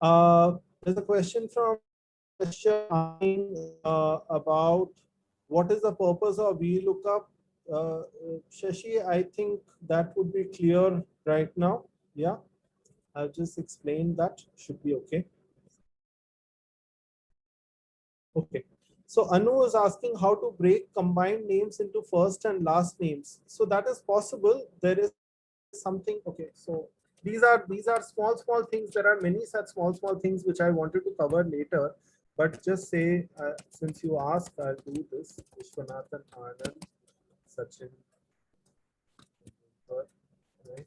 There's a question from about what is the purpose of VLOOKUP. Shashi, I think that would be clear right now. Yeah, I'll just explain that. Should be okay. Okay. So Anu is asking how to break combined names into first and last names. So that is possible. There is something. Okay. So these are small things. There are many such small things which I wanted to cover later. But just say since you asked, I'll do this. Vishwanathan, Anand, Sachin. Right?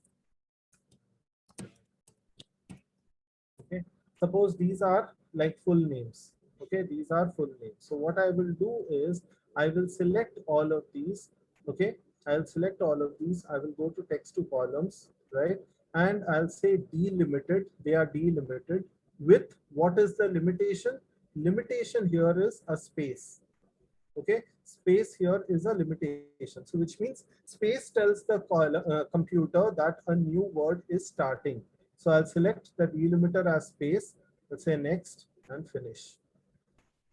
Okay. Suppose these are like full names. Okay, these are full names. So what I will do is I will select all of these. Okay, I'll select all of these. I will go to text to columns, right? And I'll say delimited. They are delimited with what is the limitation? Limitation here is a space. Okay, space here is a limitation. So which means space tells the computer that a new word is starting. So I'll select the delimiter as space. Let's say next and finish.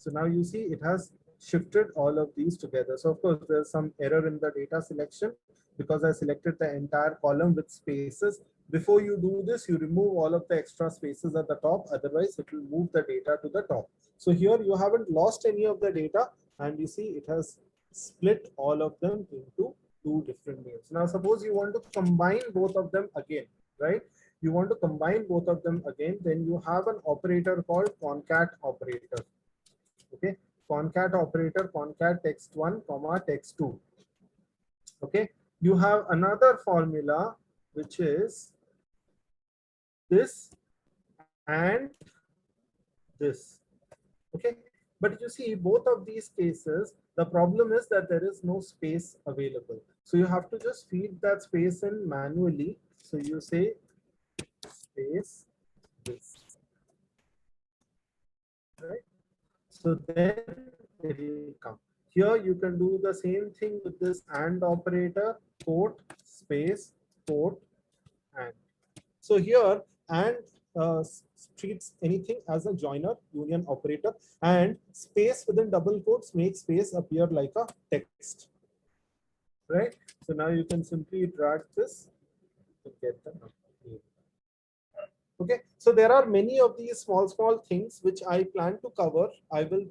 So now you see it has shifted all of these together. So of course there's some error in the data selection because I selected the entire column with spaces. Before you do this, you remove all of the extra spaces at the top. Otherwise it will move the data to the top. So here you haven't lost any of the data, and you see it has split all of them into two different names. Now suppose you want to combine both of them again, right? You want to combine both of them again, then you have an operator called concat operator. Okay, concat operator, concat text1 comma text2. Okay, you have another formula which is this and this. Okay, but you see both of these cases, the problem is that there is no space available. So you have to just feed that space in manually. So you say space this, right? So then it will come. Here you can do the same thing with this AND operator, quote, space, quote, AND. So here AND treats anything as a joiner union operator, and space within double quotes makes space appear like a text. Right? So now you can simply drag this to get the number. Okay, so there are many of these small things which I plan to cover. I will,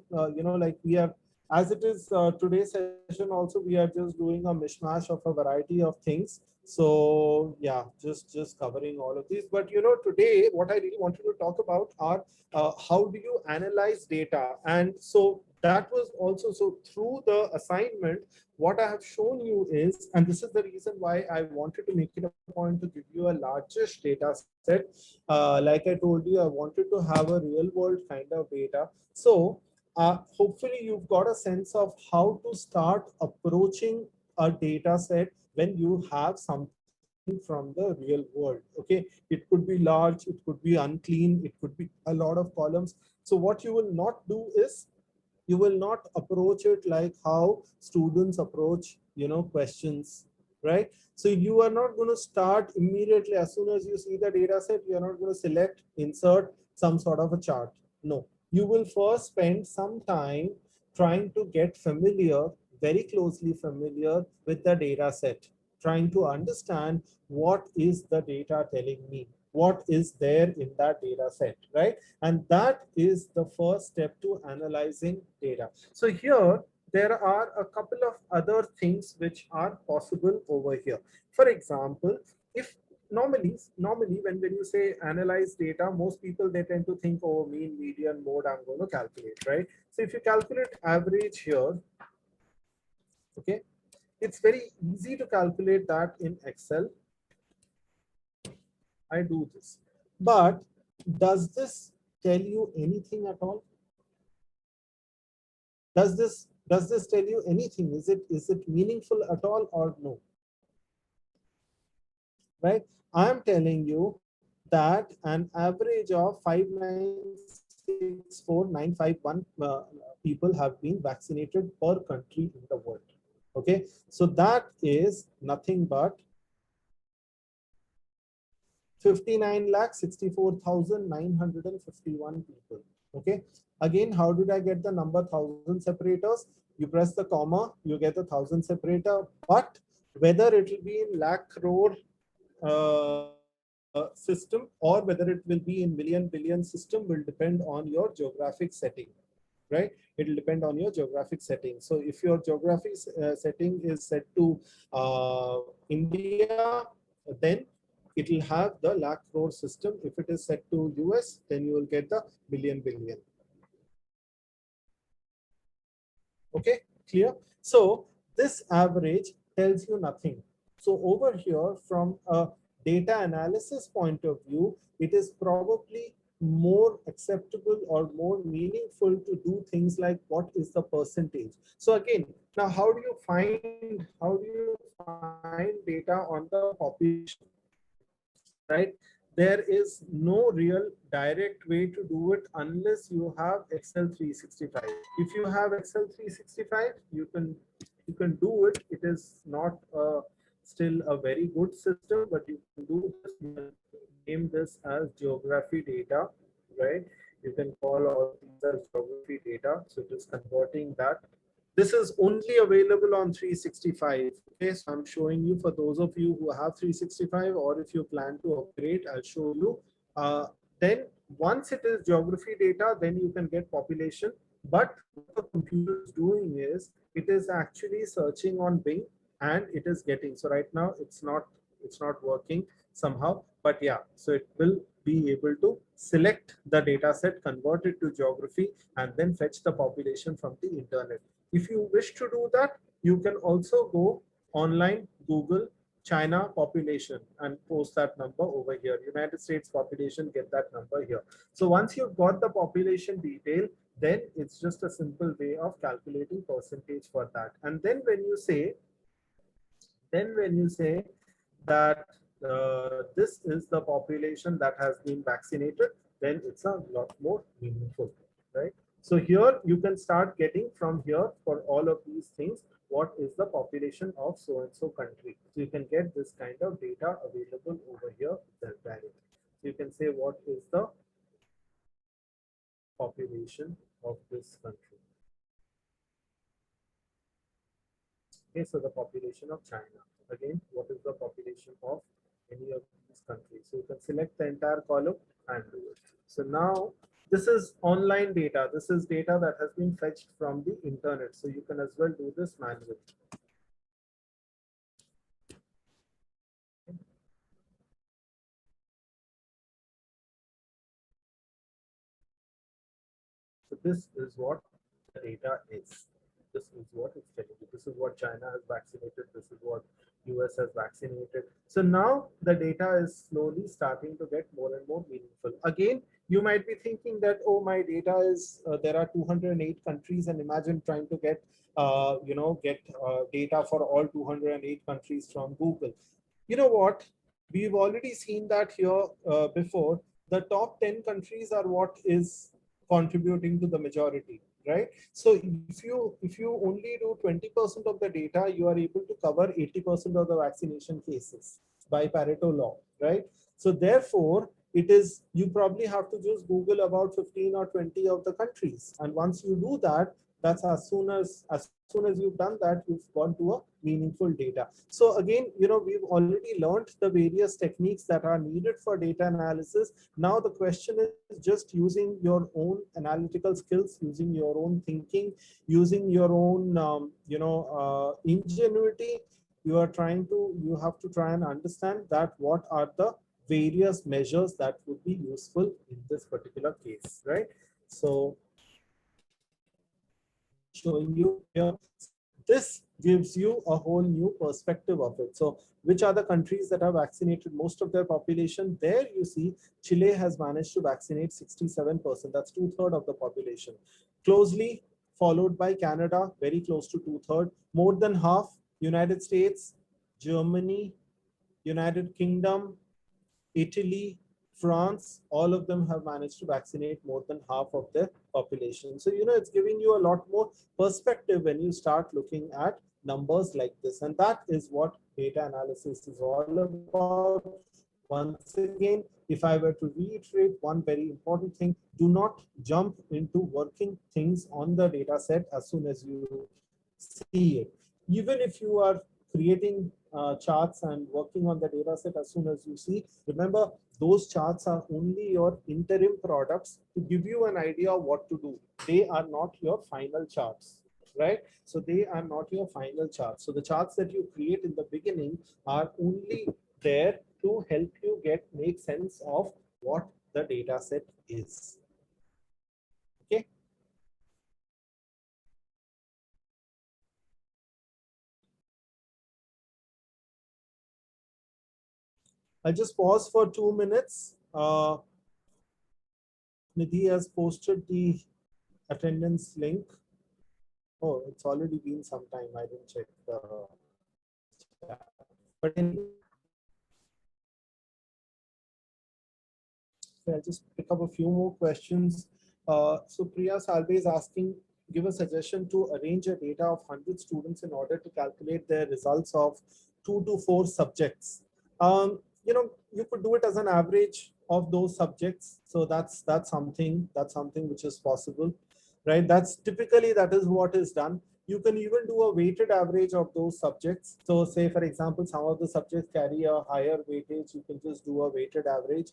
like we are, as it is today's session also, we are just doing a mishmash of a variety of things. So yeah, just covering all of these. But today what I really wanted to talk about are how do you analyze data. And so that was also, so through the assignment, what I have shown you is, and this is the reason why I wanted to make it a point to give you a largest data set. Like I told you, I wanted to have a real world kind of data. So hopefully you've got a sense of how to start approaching a data set when you have something from the real world. Okay, it could be large, it could be unclean, it could be a lot of columns. So what you will not do is you will not approach it like how students approach questions, right? So you are not going to start immediately as soon as you see the data set. You are not going to select, insert some sort of a chart. No, you will first spend some time trying to get familiar, very closely familiar with the data set, trying to understand what is the data telling me, what is there in that data set, right? And that is the first step to analyzing data. So here there are a couple of other things which are possible over here. For example, if normally when you say analyze data, most people they tend to think, oh, mean, median, mode, I'm going to calculate, right? So if you calculate average here, okay, it's very easy to calculate that in Excel. I do this, but does this tell you anything at all? Does this tell you anything? Is it meaningful at all or no? Right? I am telling you that an average of 5964951 people have been vaccinated per country in the world. Okay, so that is nothing but 59 lakh 64,951 people. Okay. Again, how did I get the number 1000 separators? You press the comma, you get the 1000 separator, but whether it will be in lakh crore system or whether it will be in million billion system will depend on your geographic setting, right? It will depend on your geographic setting. So if your geographic setting is set to India, then it will have the lakh crore system. If it is set to US, then you will get the billion billion. Okay, clear? So this average tells you nothing. So over here, from a data analysis point of view, it is probably more acceptable or more meaningful to do things like what is the percentage. So again, now how do you find data on the population, right? There is no real direct way to do it unless you have Excel 365. If you have Excel 365, you can do it. It is not still a very good system, but you can do this. You can name this as geography data, right? You can call all these as geography data. So it is converting that. This is only available on 365. Okay, so I'm showing you for those of you who have 365, or if you plan to upgrade, I'll show you. Then once it is geography data, then you can get population. But what the computer is doing is it is actually searching on Bing and it is getting. So right now it's not working somehow, but yeah, so it will be able to select the data set, convert it to geography, and then fetch the population from the internet. If you wish to do that, you can also go online, Google China population and post that number over here. United States population, get that number here. So once you've got the population detail, then it's just a simple way of calculating percentage for that. And then when you say that this is the population that has been vaccinated, then it's a lot more meaningful, right? So here you can start getting from here for all of these things, what is the population of so and so country. So you can get this kind of data available over here directly. So you can say what is the population of this country. Okay, so the population of China. Again, what is the population of any of these countries? So you can select the entire column and do it. So now this is online data. This is data that has been fetched from the internet. So you can as well do this manually. So this is what the data is. This is what it's telling you. This is what China has vaccinated. This is what US has vaccinated. So now the data is slowly starting to get more and more meaningful. Again, you might be thinking that, oh, my data is, there are 208 countries, and imagine trying to get, data for all 208 countries from Google. You know what? We've already seen that here before. The top 10 countries are what is contributing to the majority, right? So if you only do 20% of the data, you are able to cover 80% of the vaccination cases by Pareto law, right? So therefore, it is, you probably have to just Google about 15 or 20 of the countries, and once you do that, that's as soon as you've done that, you've gone to a meaningful data. So again, we've already learned the various techniques that are needed for data analysis. Now the question is just using your own analytical skills, using your own thinking, using your own ingenuity. You have to try and understand that what are the various measures that would be useful in this particular case, right? So showing you here. This gives you a whole new perspective of it. So which are the countries that have vaccinated most of their population? There you see Chile has managed to vaccinate 67%. That's 2/3 of the population. Closely followed by Canada, very close to 2/3. More than half, United States, Germany, United Kingdom, Italy, France, all of them have managed to vaccinate more than half of their population. So, it's giving you a lot more perspective when you start looking at numbers like this. And that is what data analysis is all about. Once again, if I were to reiterate one very important thing, do not jump into working things on the data set as soon as you see it. Even if you are creating charts and working on the data set as soon as you see, remember those charts are only your interim products to give you an idea of what to do. They are not your final charts, right? So they are not your final charts. So the charts that you create in the beginning are only there to help you make sense of what the data set is. Okay. I'll just pause for 2 minutes. Nidhi has posted the attendance link. Oh, it's already been some time. I didn't check the chat. But anyway, so I'll just pick up a few more questions. So Priya Salve is asking, give a suggestion to arrange a data of 100 students in order to calculate their results of 2 to 4 subjects. You could do it as an average of those subjects. So that's something which is possible, right? That is what is done. You can even do a weighted average of those subjects. So say, for example, some of the subjects carry a higher weightage. You can just do a weighted average.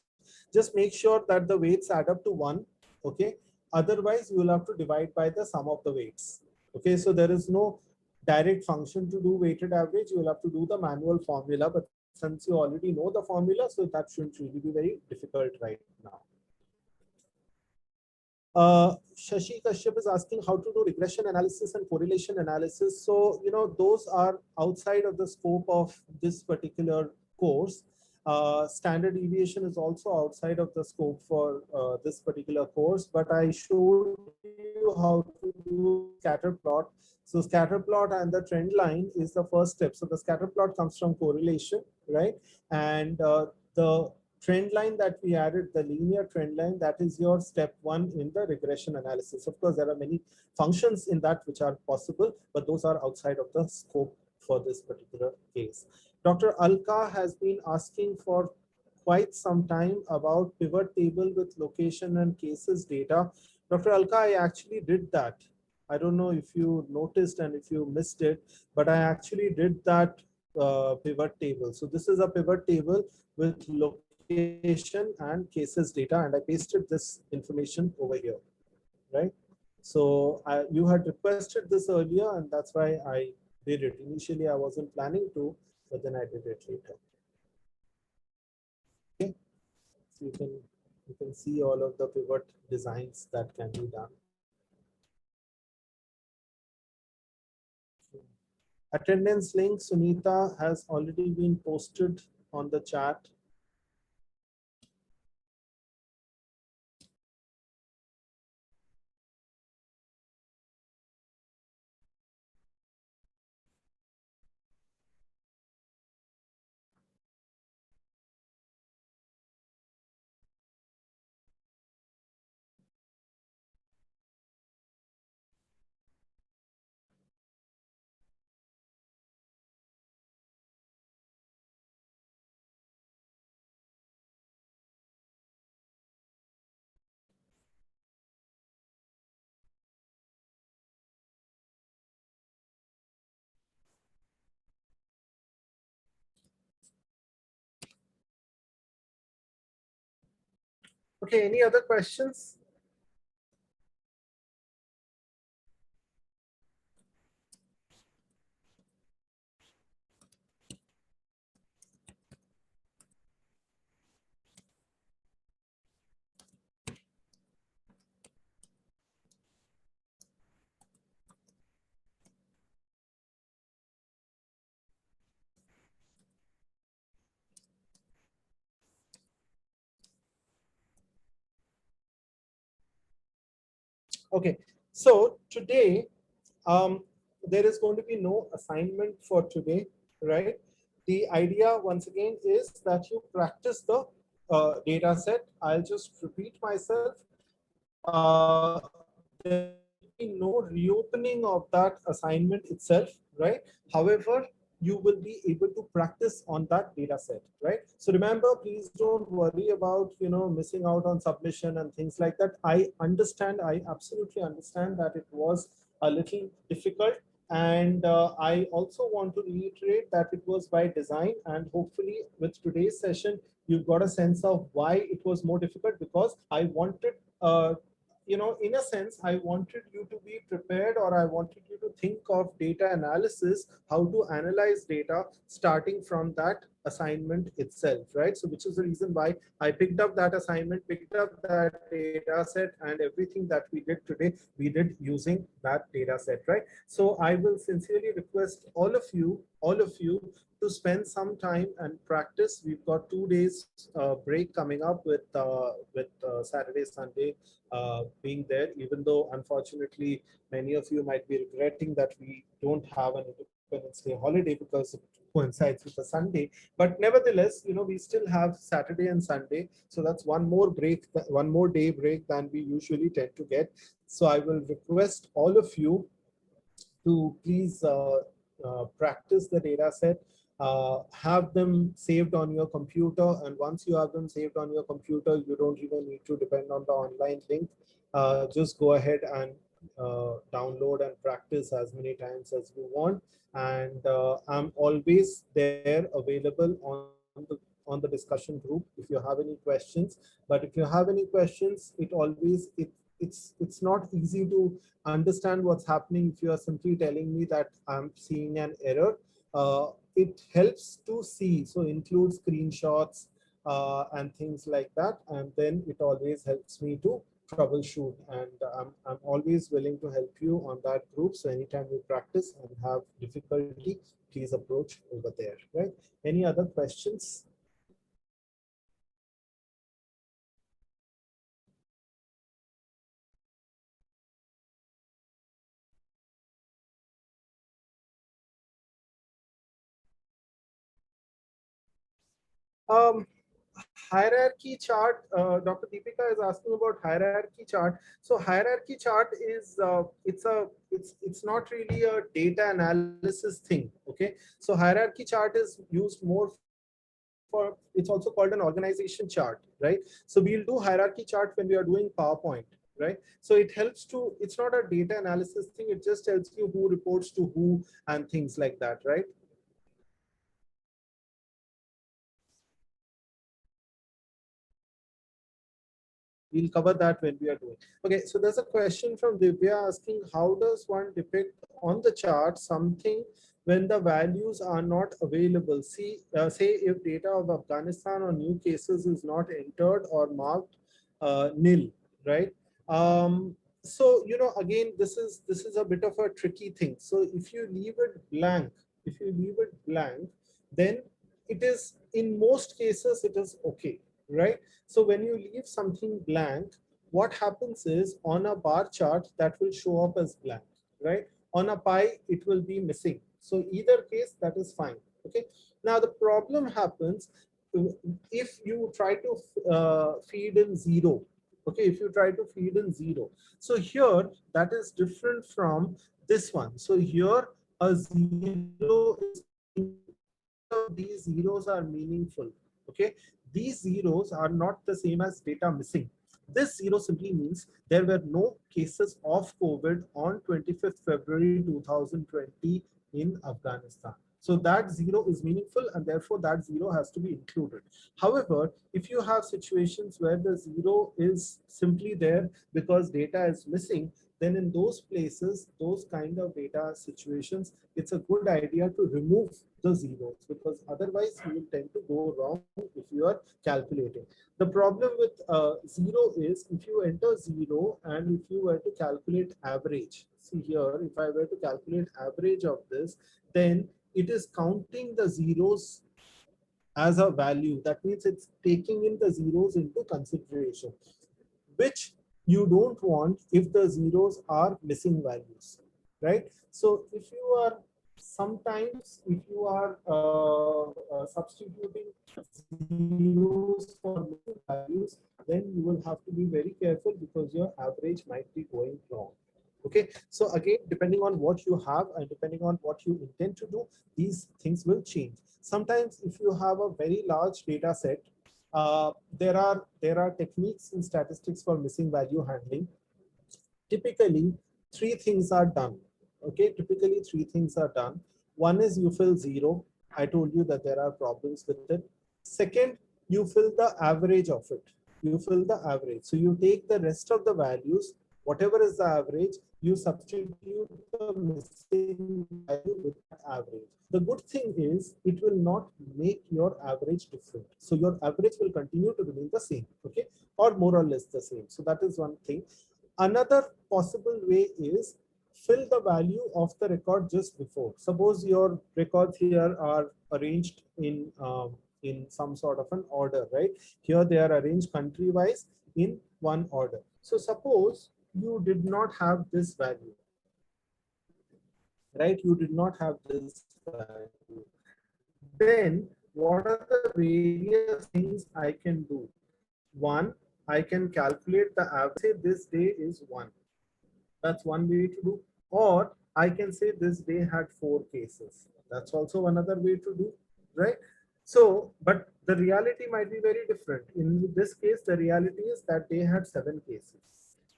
Just make sure that the weights add up to 1. Okay. Otherwise, you will have to divide by the sum of the weights. Okay. So there is no direct function to do weighted average. You will have to do the manual formula. But since you already know the formula, so that shouldn't really be very difficult right now. Shashi Kashyap is asking how to do regression analysis and correlation analysis. So, those are outside of the scope of this particular course. Standard deviation is also outside of the scope for this particular course, but I showed you how to do scatter plot. So scatter plot and the trend line is the first step. So the scatter plot comes from correlation, right? And the trend line that we added, the linear trend line, that is your step 1 in the regression analysis. Of course, there are many functions in that which are possible, but those are outside of the scope for this particular case. Dr. Alka has been asking for quite some time about pivot table with location and cases data. Dr. Alka, I actually did that. I don't know if you noticed and if you missed it, but I actually did that pivot table. So this is a pivot table with location and cases data, and I pasted this information over here, right? So you had requested this earlier, and that's why I did it. Initially, I wasn't planning to, but then I did it later. Okay, so you can see all of the pivot designs that can be done. Attendance link, Sunita, has already been posted on the chat. Okay, any other questions? Okay, so today there is going to be no assignment for today, right? The idea once again is that you practice the data set. I'll just repeat myself. There will be no reopening of that assignment itself, right? However, you will be able to practice on that data set, right? So remember, please don't worry about, missing out on submission and things like that. I understand, I absolutely understand that it was a little difficult. And I also want to reiterate that it was by design, and hopefully with today's session, you've got a sense of why it was more difficult, because I wanted, in a sense, I wanted you to be prepared, or I wanted you to think of data analysis, how to analyze data starting from that assignment itself, right? So which is the reason why I picked up that assignment, picked up that data set, and everything that we did today, we did using that data set, right? So I will sincerely request all of you to spend some time and practice. We've got 2 days break coming up with Saturday, Sunday being there, even though unfortunately many of you might be regretting that we don't have an Independence Day holiday because it coincides with a Sunday. But nevertheless, we still have Saturday and Sunday. So that's one more break, one more day break than we usually tend to get. So I will request all of you to please practice the data set, have them saved on your computer. And once you have them saved on your computer, you don't even need to depend on the online link. Just go ahead and download and practice as many times as you want. And I'm always there available on the discussion group if you have any questions. But if you have any questions, it's not easy to understand what's happening if you are simply telling me that I'm seeing an error. It helps to see, so include screenshots and things like that, and then it always helps me to troubleshoot. And I'm always willing to help you on that group. So anytime you practice and have difficulty, please approach over there, right? Any other questions? Um, Hierarchy chart. Dr. Deepika is asking about hierarchy chart. So hierarchy chart is it's not really a data analysis thing. Okay, so hierarchy chart is used more for, it's also called an organization chart, right? So we'll do hierarchy chart when we are doing PowerPoint, right? So it helps to, it's not a data analysis thing. It just tells you who reports to who and things like that, right? We'll cover that when we are doing. Okay, so there's a question from Divya asking, how does one depict on the chart something when the values are not available? See, say if data of Afghanistan or new cases is not entered or marked nil, right? So again, this is a bit of a tricky thing. So if you leave it blank, if you leave it blank, then it is, in most cases it is okay, right? So when you leave something blank, what happens is on a bar chart that will show up as blank, right? On a pie, it will be missing. So either case, that is fine. Okay. Now the problem happens if you try to feed in zero. Okay, if you try to feed in zero. So here that is different from this one. So here a zero is these zeros are meaningful. Okay, these zeros are not the same as data missing. This zero simply means there were no cases of COVID on 25th February 2020 in Afghanistan. So that zero is meaningful, and therefore that zero has to be included. However, if you have situations where the zero is simply there because data is missing, then in those places, those kind of data situations, it's a good idea to remove the zeros, because otherwise you will tend to go wrong if you are calculating. The problem with zero is if you enter zero and if you were to calculate average, see here, if I were to calculate average of this, then it is counting the zeros as a value. That means it's taking in the zeros into consideration, which you don't want if the zeros are missing values, right? So if you are, sometimes if you are substituting zeros for missing values, then you will have to be very careful because your average might be going wrong. Okay, so again, depending on what you have and depending on what you intend to do, these things will change. Sometimes if you have a very large data set, there are techniques in statistics for missing value handling. Typically, three things are done. Okay, typically three things are done. One is you fill zero. I told you that there are problems with it. Second, you fill the average of it. You fill the average. So you take the rest of the values, whatever is the average, you substitute the missing value with that average. The good thing is it will not make your average different. So your average will continue to remain the same, okay, or more or less the same. So that is one thing. Another possible way is fill the value of the record just before. Suppose your records here are arranged in some sort of an order, right? Here they are arranged country wise in one order. So suppose you did not have this value, right? You did not have this value. Then what are the various things I can do? One, I can calculate the average. Say this day is one. That's one way to do. Or I can say this day had 4 cases. That's also another way to do, right? So, but the reality might be very different. In this case, the reality is that they had 7 cases.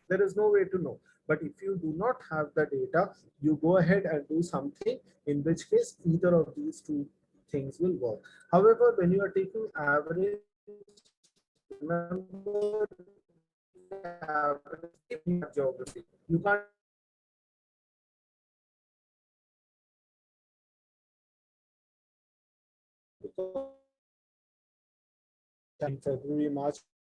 There is no way to know. But if you do not have the data, you go ahead and do something, in which case either of these two things will work. However, when you are taking average, remember average geography. You can't in February, March,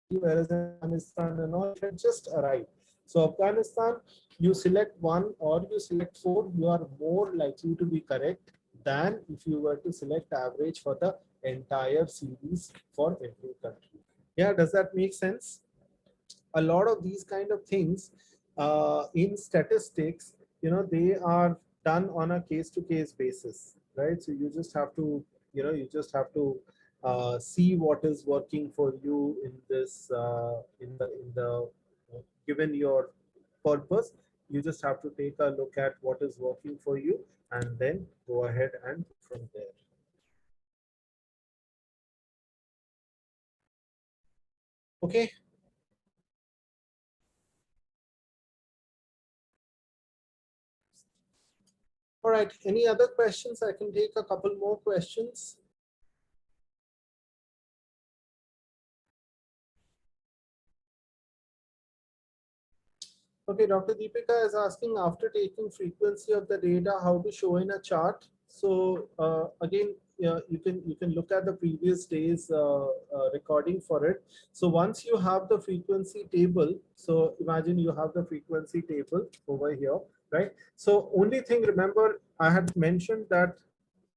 whereas in Afghanistan and all, it had just arrived. So Afghanistan, you select one or you select four, you are more likely to be correct than if you were to select average for the entire series for every country. Yeah, does that make sense? A lot of these kind of things in statistics, they are done on a case-to-case basis, right? So you just have to, see what is working for you in this, given your purpose. You just have to take a look at what is working for you and then go ahead and from there. Okay. All right. Any other questions? I can take a couple more questions. Okay, Dr. Deepika is asking, after taking frequency of the data, how to show in a chart. So again, yeah, you can look at the previous day's recording for it. So once you have the frequency table, so imagine you have the frequency table over here, right? So only thing, remember, I had mentioned that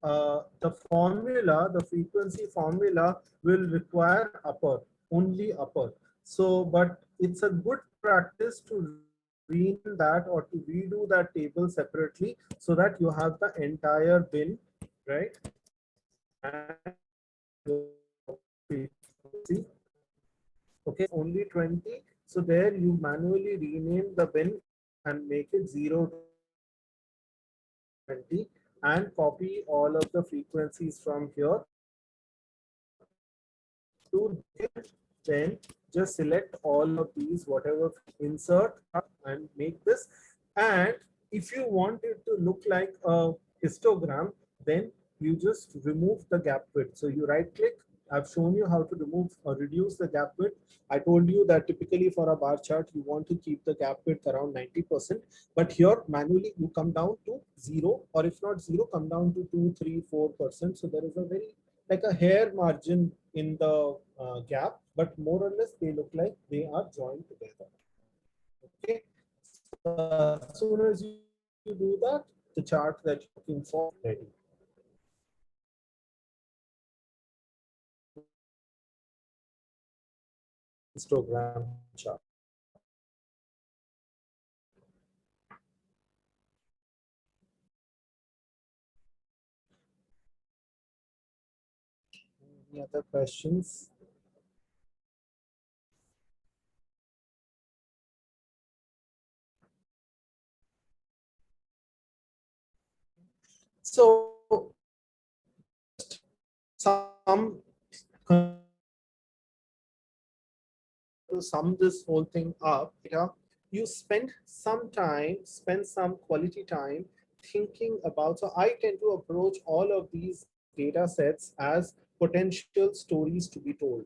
the frequency formula will require upper, only upper. So, but it's a good practice to rename that or to redo that table separately so that you have the entire bin, right? And frequency, okay, only 20. So there you manually rename the bin and make it 0 to 20 and copy all of the frequencies from here to then just select all of these, whatever, insert and make this. And if you want it to look like a histogram, then you just remove the gap width. So you right click. I've shown you how to remove or reduce the gap width. I told you that typically for a bar chart, you want to keep the gap width around 90%. But here manually you come down to 0, or if not 0, come down to 2, 3, 4%. So there is a very like a hair margin in the gap, but more or less they look like they are joined together. Okay. So as soon as you do that, the chart that you're looking for is ready. Histogram chart. Any other questions? So just some to sum this whole thing up, you spend some quality time thinking about. So I tend to approach all of these data sets as potential stories to be told.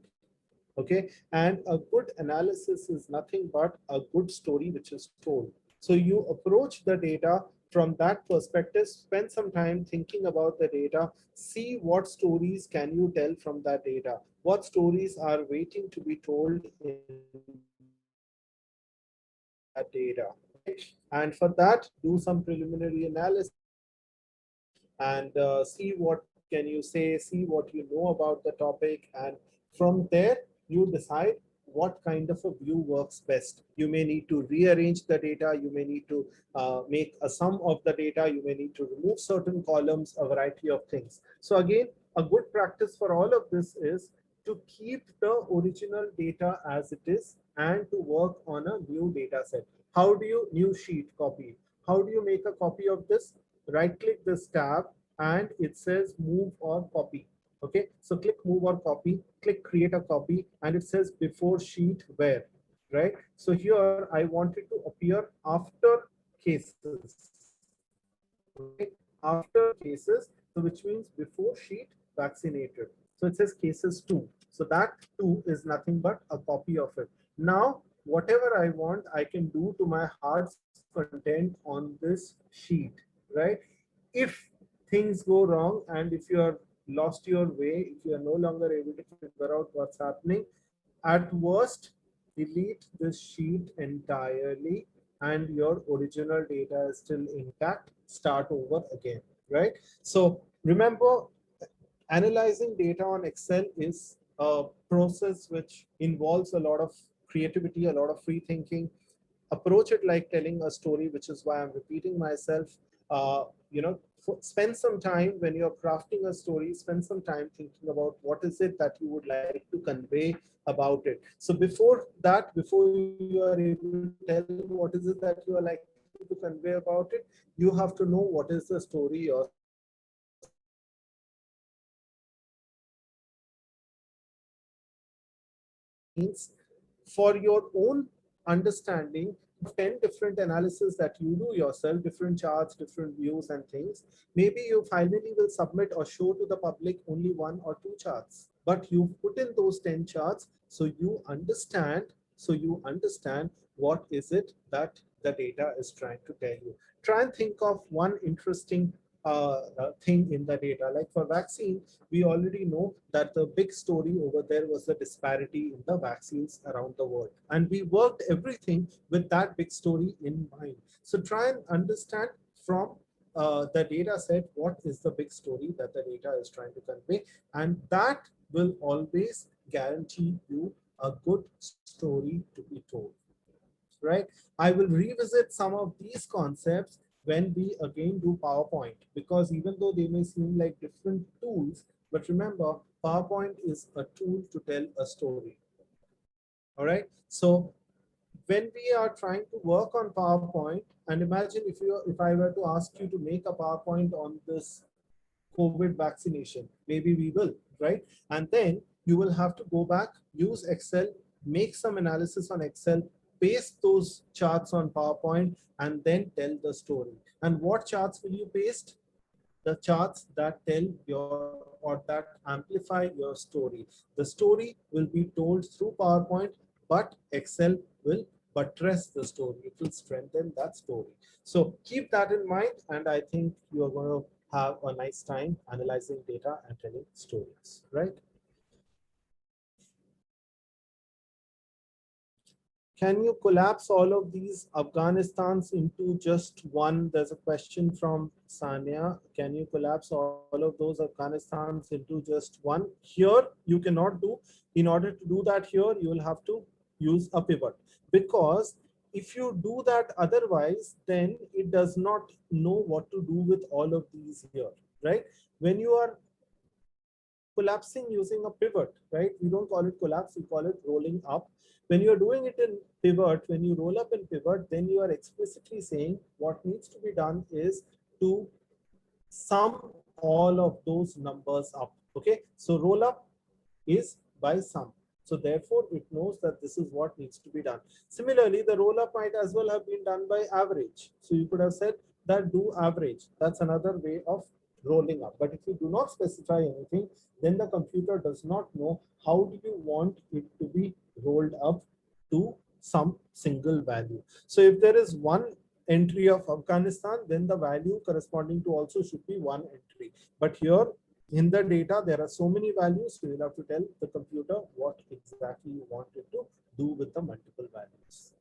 Okay, and a good analysis is nothing but a good story which is told. So you approach the data from that perspective, spend some time thinking about the data, see what stories can you tell from that data, what stories are waiting to be told in that data. Okay, and for that do some preliminary analysis and see what can you say, see what you know about the topic, and from there you decide what kind of a view works best. You may need to rearrange the data, you may need to make a sum of the data, you may need to remove certain columns, a variety of things. So again, a good practice for all of this is to keep the original data as it is and to work on a new data set. How do you new sheet copy? How do you make a copy of this? Right click this tab and it says move or copy. Okay, so click move or copy, click create a copy, and it says before sheet where. Right, so here I want it to appear after cases. Okay, after cases, so which means before sheet vaccinated. So it says cases 2. So that 2 is nothing but a copy of it. Now, whatever I want, I can do to my hard's content on this sheet, right? If things go wrong and if you are lost your way, if you are no longer able to figure out what's happening, at worst, delete this sheet entirely and your original data is still intact. Start over again, right? So remember, analyzing data on Excel is a process which involves a lot of creativity, a lot of free thinking. Approach it like telling a story, which is why I'm repeating myself. Spend some time when you're crafting a story, spend some time thinking about what is it that you would like to convey about it. So before that, before you are able to tell what is it that you are likely to convey about it, you have to know what is the story yourself. What is the story that you are trying to tell? So analyze the data on Excel means, for your own understanding, 10 different analysis that you do yourself, different charts, different views and things. Maybe you finally will submit or show to the public only 1 or 2 charts, but you put in those 10 charts, so you understand what is it that the data is trying to tell you. Try and think of one interesting thing in the data. Like for vaccine, we already know that the big story over there was the disparity in the vaccines around the world. And we worked everything with that big story in mind. So try and understand from the data set what is the big story that the data is trying to convey. And that will always guarantee you a good story to be told. Right? I will revisit some of these concepts when we again do PowerPoint, because even though they may seem like different tools, but remember, PowerPoint is a tool to tell a story. All right. So when we are trying to work on PowerPoint, and imagine if I were to ask you to make a PowerPoint on this COVID vaccination, maybe we will, right? And then you will have to go back, use Excel, make some analysis on Excel, paste those charts on PowerPoint, and then tell the story. And what charts will you paste? The charts that tell your or that amplify your story. The story will be told through PowerPoint, but Excel will buttress the story. It will strengthen that story. So keep that in mind, and I think you are going to have a nice time analyzing data and telling stories, right? Can you collapse all of these Afghanistans into just one? There's a question from Sanya. Can you collapse all of those Afghanistans into just one? Here, you cannot do. In order to do that here, you will have to use a pivot, because if you do that otherwise, then it does not know what to do with all of these here, right? When you are collapsing using a pivot, right? We don't call it collapse, we call it rolling up. When you're doing it in pivot, when you roll up in pivot, then you are explicitly saying what needs to be done is to sum all of those numbers up. Okay, so roll up is by sum. So therefore, it knows that this is what needs to be done. Similarly, the roll up might as well have been done by average. So you could have said that do average. That's another way of rolling up. But if you do not specify anything, then the computer does not know how do you want it to be rolled up to some single value. So if there is one entry of Afghanistan, then the value corresponding to also should be one entry. But here in the data, there are so many values, so you'll have to tell the computer what exactly you want it to do with the multiple values.